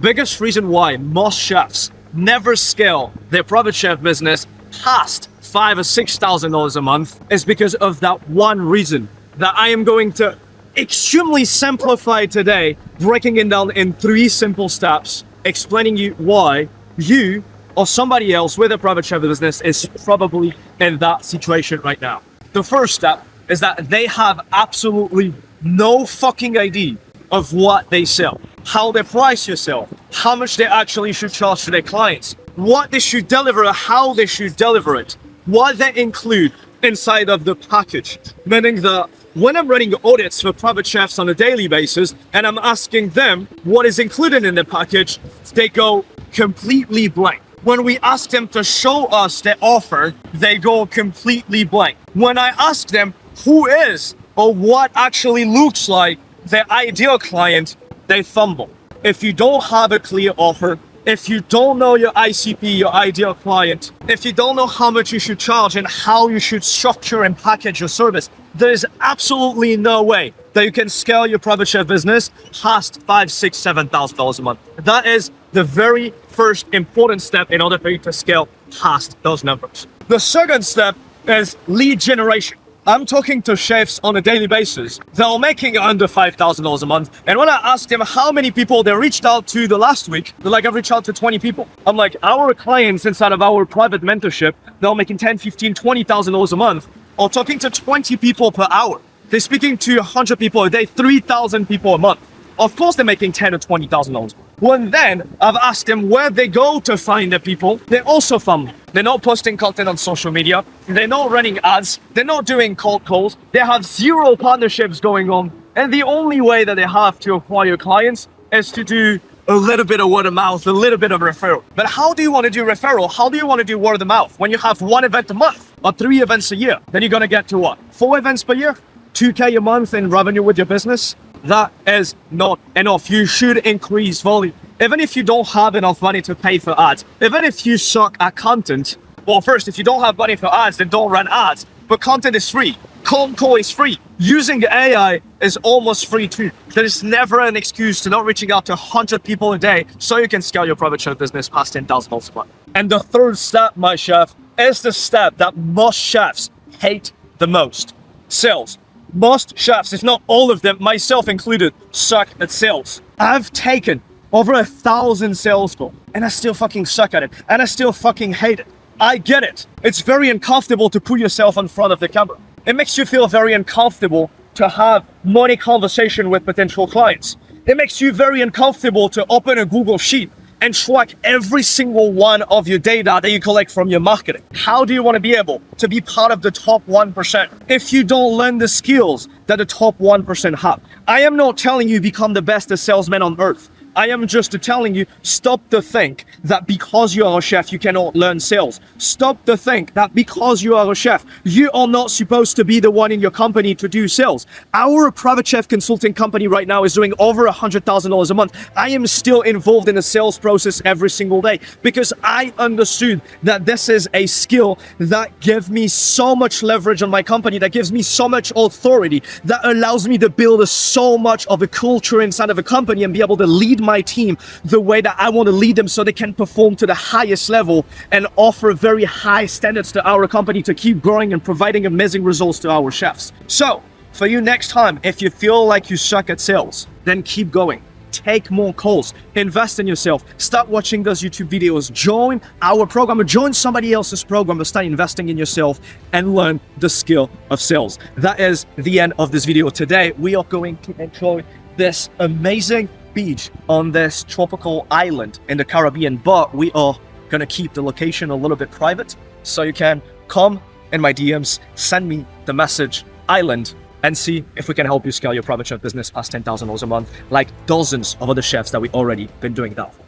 biggest reason why most chefs never scale their private chef business past $5,000 or $6,000 a month is because of that one reason that I am going to extremely simplify today, breaking it down in 3 simple steps, explaining you why you or somebody else with a private chef business is probably in that situation right now. The first step is that they have absolutely no fucking idea of what they sell, how they price yourself, how much they actually should charge to their clients, what they should deliver, how they should deliver it, what they include inside of the package. Meaning that when I'm running audits for private chefs on a daily basis and I'm asking them what is included in the package, they go completely blank. When we ask them to show us the offer, they go completely blank. When I ask them who is or what actually looks like their ideal client, they fumble. If you don't have a clear offer, if you don't know your ICP, your ideal client, if you don't know how much you should charge and how you should structure and package your service, there is absolutely no way that you can scale your private chef business past $5,000, $6,000, $7,000 a month. That is the very first important step in order for you to scale past those numbers. The second step is lead generation. I'm talking to chefs on a daily basis that are making under $5,000 a month. And when I ask them how many people they reached out to the last week, they're like, I've reached out to 20 people. I'm like, our clients inside of our private mentorship, they're making $10,000, $15,000, $20,000 a month, or talking to 20 people per hour. They're speaking to 100 people a day, 3,000 people a month. Of course, they're making $10,000 or $20,000. When then I've asked them where they go to find the people, they're also fumbling. They're not posting content on social media. They're not running ads. They're not doing cold calls. They have 0 partnerships going on. And the only way that they have to acquire clients is to do a little bit of word of mouth, a little bit of referral. But how do you want to do referral? How do you want to do word of mouth when you have 1 event a month or 3 events a year? Then you're going to get to what? 4 events per year? 2K a month in revenue with your business? That is not enough. You should increase volume. Even if you don't have enough money to pay for ads, even if you suck at content, well, first, if you don't have money for ads, then don't run ads. But content is free. Cold call is free. Using AI is almost free too. There is never an excuse to not reaching out to 100 people a day so you can scale your private chef business past $10,000 a month. And the third step, my chef, is the step that most chefs hate the most. Sales. Most chefs, if not all of them, myself included, suck at sales. I've taken over 1,000 sales calls and I still fucking suck at it. And I still fucking hate it. I get it. It's very uncomfortable to put yourself in front of the camera. It makes you feel very uncomfortable to have money conversation with potential clients. It makes you very uncomfortable to open a Google Sheet and track every single one of your data that you collect from your marketing. How do you want to be able to be part of the top 1% if you don't learn the skills that the top 1% have? I am not telling you become the best salesman on earth. I am just telling you, stop to think that because you are a chef, you cannot learn sales. Stop to think that because you are a chef, you are not supposed to be the one in your company to do sales. Our private chef consulting company right now is doing over $100,000 a month. I am still involved in the sales process every single day because I understood that this is a skill that gives me so much leverage on my company, that gives me so much authority, that allows me to build so much of a culture inside of a company and be able to lead my team the way that I want to lead them so they can perform to the highest level and offer very high standards to our company to keep growing and providing amazing results to our chefs. So for you next time, if you feel like you suck at sales, then keep going. Take more calls, invest in yourself, start watching those YouTube videos, join our program or join somebody else's program to start investing in yourself and learn the skill of sales. That is the end of this video today. We are going to enjoy this amazing beach on this tropical island in the Caribbean, but we are gonna keep the location a little bit private so you can come in my DMs, send me the message island and see if we can help you scale your private chef business past $10,000 a month like dozens of other chefs that we already been doing that for.